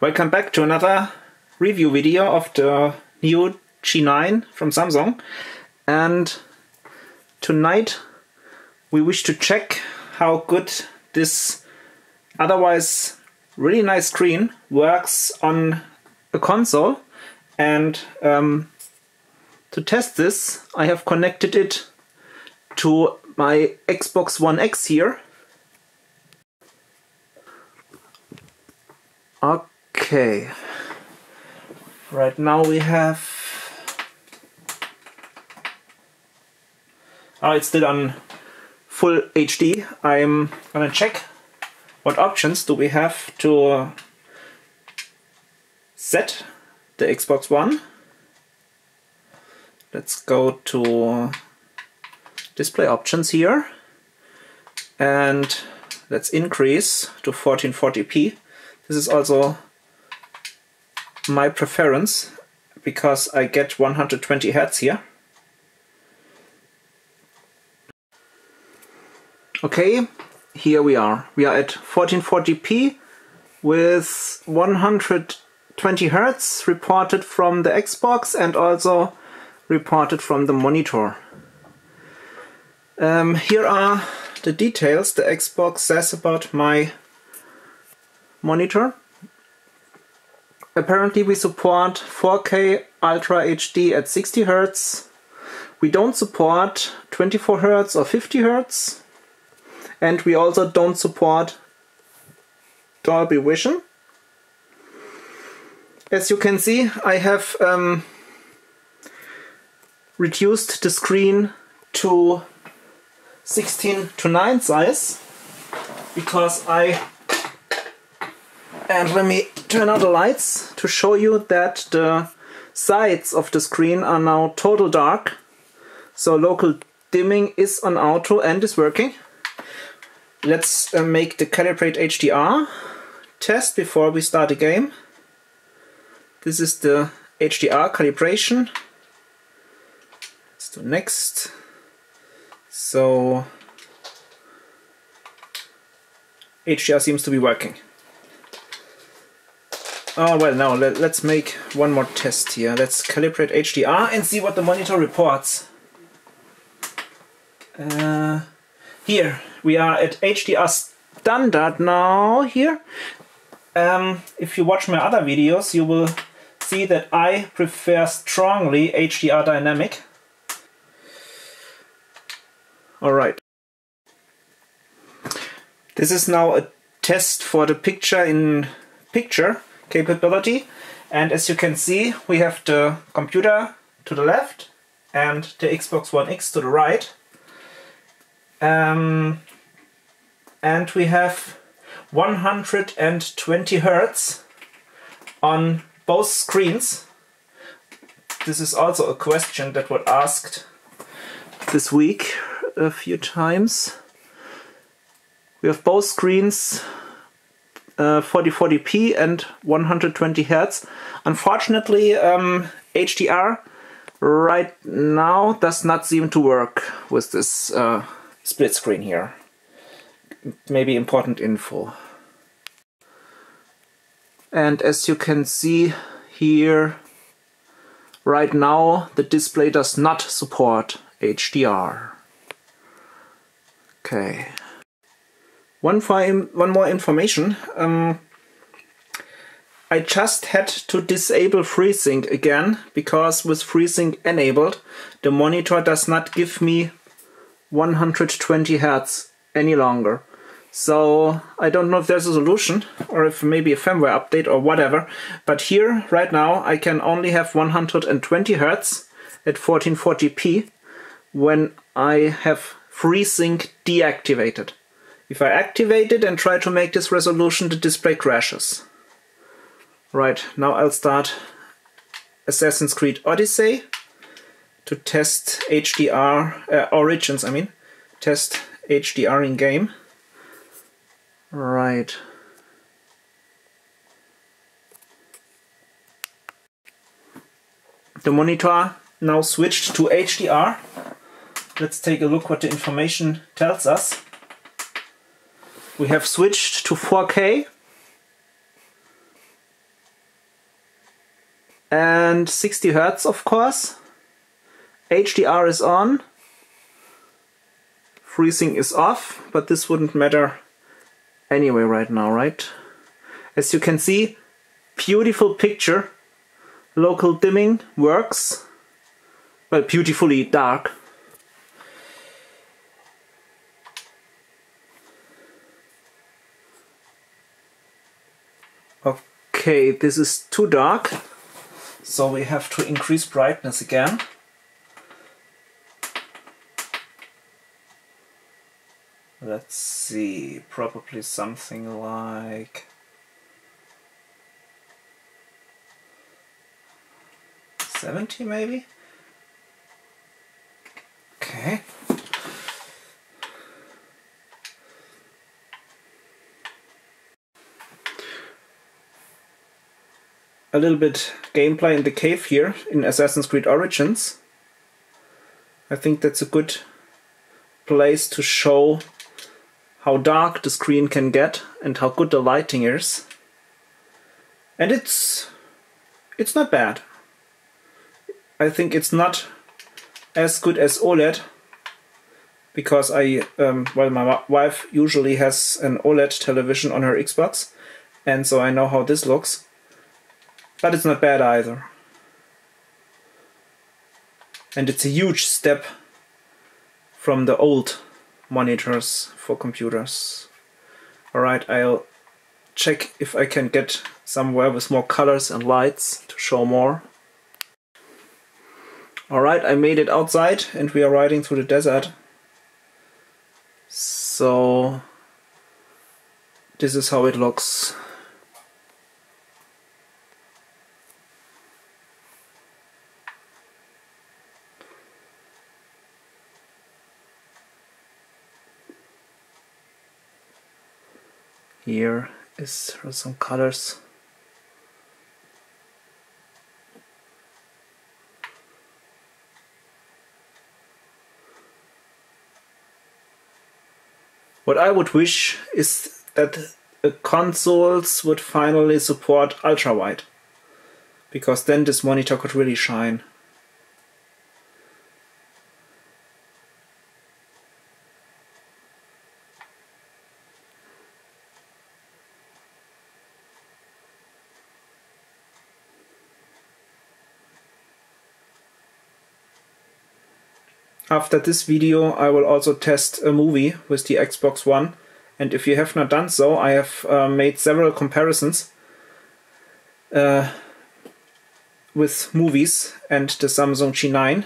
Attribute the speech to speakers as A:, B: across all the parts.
A: Welcome back to another review video of the new G9 from Samsung, and tonight we wish to check how good this otherwise really nice screen works on a console. And to test this, I have connected it to my Xbox One X here. Okay, right now we have, it's still on full HD. I'm gonna check what options do we have to set the Xbox One. Let's go to display options here and let's increase to 1440p. This is also my preference because I get 120 Hz here. Okay, here we are. We are at 1440p with 120 Hz reported from the Xbox and also reported from the monitor. Here are the details the Xbox says about my monitor. Apparently we support 4K Ultra HD at 60 Hz. We don't support 24 Hz or 50 Hz. And we also don't support Dolby Vision. As you can see, I have reduced the screen to 16:9 size because and let me turn on the lights to show you that the sides of the screen are now total dark. So local dimming is on auto and is working. Let's make the Calibrate HDR test before we start the game. This is the HDR calibration. Let's do next. So HDR seems to be working. Oh well, now let's make one more test here. Let's calibrate HDR and see what the monitor reports. Here we are at HDR standard now here. If you watch my other videos, you will see that I prefer strongly HDR dynamic. Alright. This is now a test for the picture-in-picture capability, and as you can see we have the computer to the left and the Xbox One X to the right. And we have 120 Hz on both screens. This is also a question that was asked this week a few times. We have both screens 4040p and 120 Hz. Unfortunately, HDR right now does not seem to work with this split screen here. Maybe important info. And as you can see here, right now the display does not support HDR. Okay. One more information. I just had to disable FreeSync again because with FreeSync enabled, the monitor does not give me 120 Hz any longer. So I don't know if there's a solution or if maybe a firmware update or whatever, but here right now I can only have 120 Hz at 1440p when I have FreeSync deactivated. If I activate it and try to make this resolution, the display crashes. Right, now I'll start Assassin's Creed Odyssey to test HDR, Origins I mean, test HDR in game. Right. The monitor now switched to HDR. Let's take a look what the information tells us. We have switched to 4K and 60 Hertz, of course. HDR is on. Freezing is off, but this wouldn't matter anyway right now, right? As you can see, beautiful picture. Local dimming works. Well, beautifully dark. Okay, this is too dark, so we have to increase brightness again. Let's see, probably something like 70 maybe? Okay. A little bit gameplay in the cave here in Assassin's Creed Origins. I think that's a good place to show how dark the screen can get and how good the lighting is. And it's not bad. I think it's not as good as OLED, because well, my wife usually has an OLED television on her Xbox, and so I know how this looks. But it's not bad either. And it's a huge step from the old monitors for computers. Alright, I'll check if I can get somewhere with more colors and lights to show more. Alright, I made it outside and we are riding through the desert. So this is how it looks. Here are some colors. What I would wish is that the consoles would finally support ultra-wide, because then this monitor could really shine. After this video I will also test a movie with the Xbox One, and if you have not done so, I have made several comparisons with movies and the Samsung G9.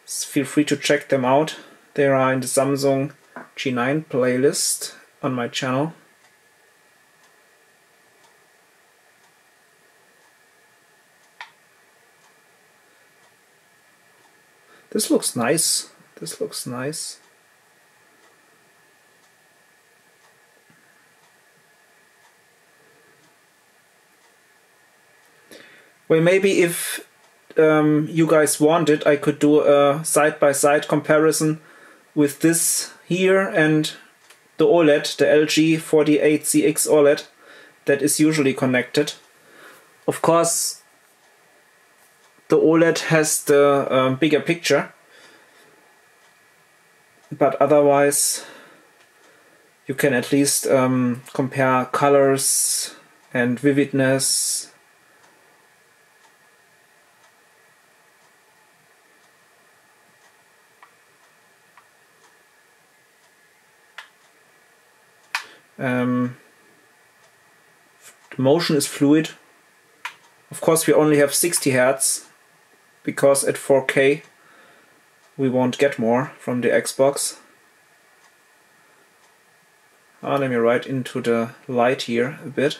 A: Feel free to check them out. They are in the Samsung G9 playlist on my channel. This looks nice. This looks nice. Well, maybe if you guys want it, I could do a side-by-side comparison with this here and the OLED, the LG 48CX OLED that is usually connected. Of course, the OLED has the bigger picture, but otherwise you can at least compare colors and vividness. The motion is fluid. Of course we only have 60 Hz, because at 4K we won't get more from the Xbox. Let me write into the light here a bit.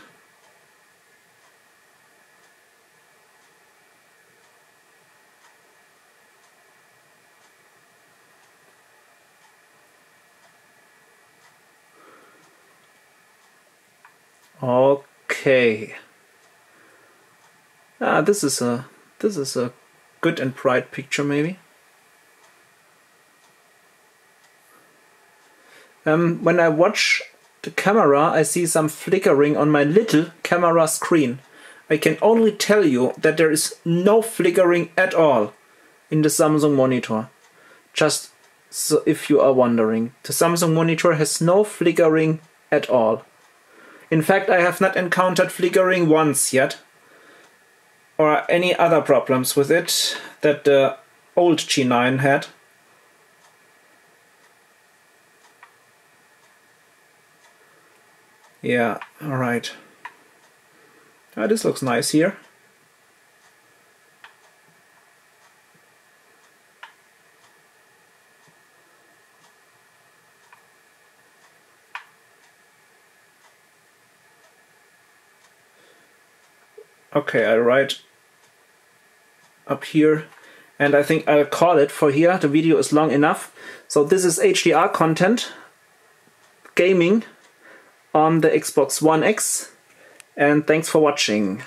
A: Okay. This is a good and bright picture, maybe. When I watch the camera, I see some flickering on my little camera screen. I can only tell you that there is no flickering at all in the Samsung monitor. Just so if you are wondering, the Samsung monitor has no flickering at all. In fact, I have not encountered flickering once yet, or any other problems with it that the old G9 had. Yeah, alright. Oh, this looks nice here. Okay, I'll write up here, and I think I'll call it for here. The video is long enough. So this is HDR content, gaming on the Xbox One X, and thanks for watching.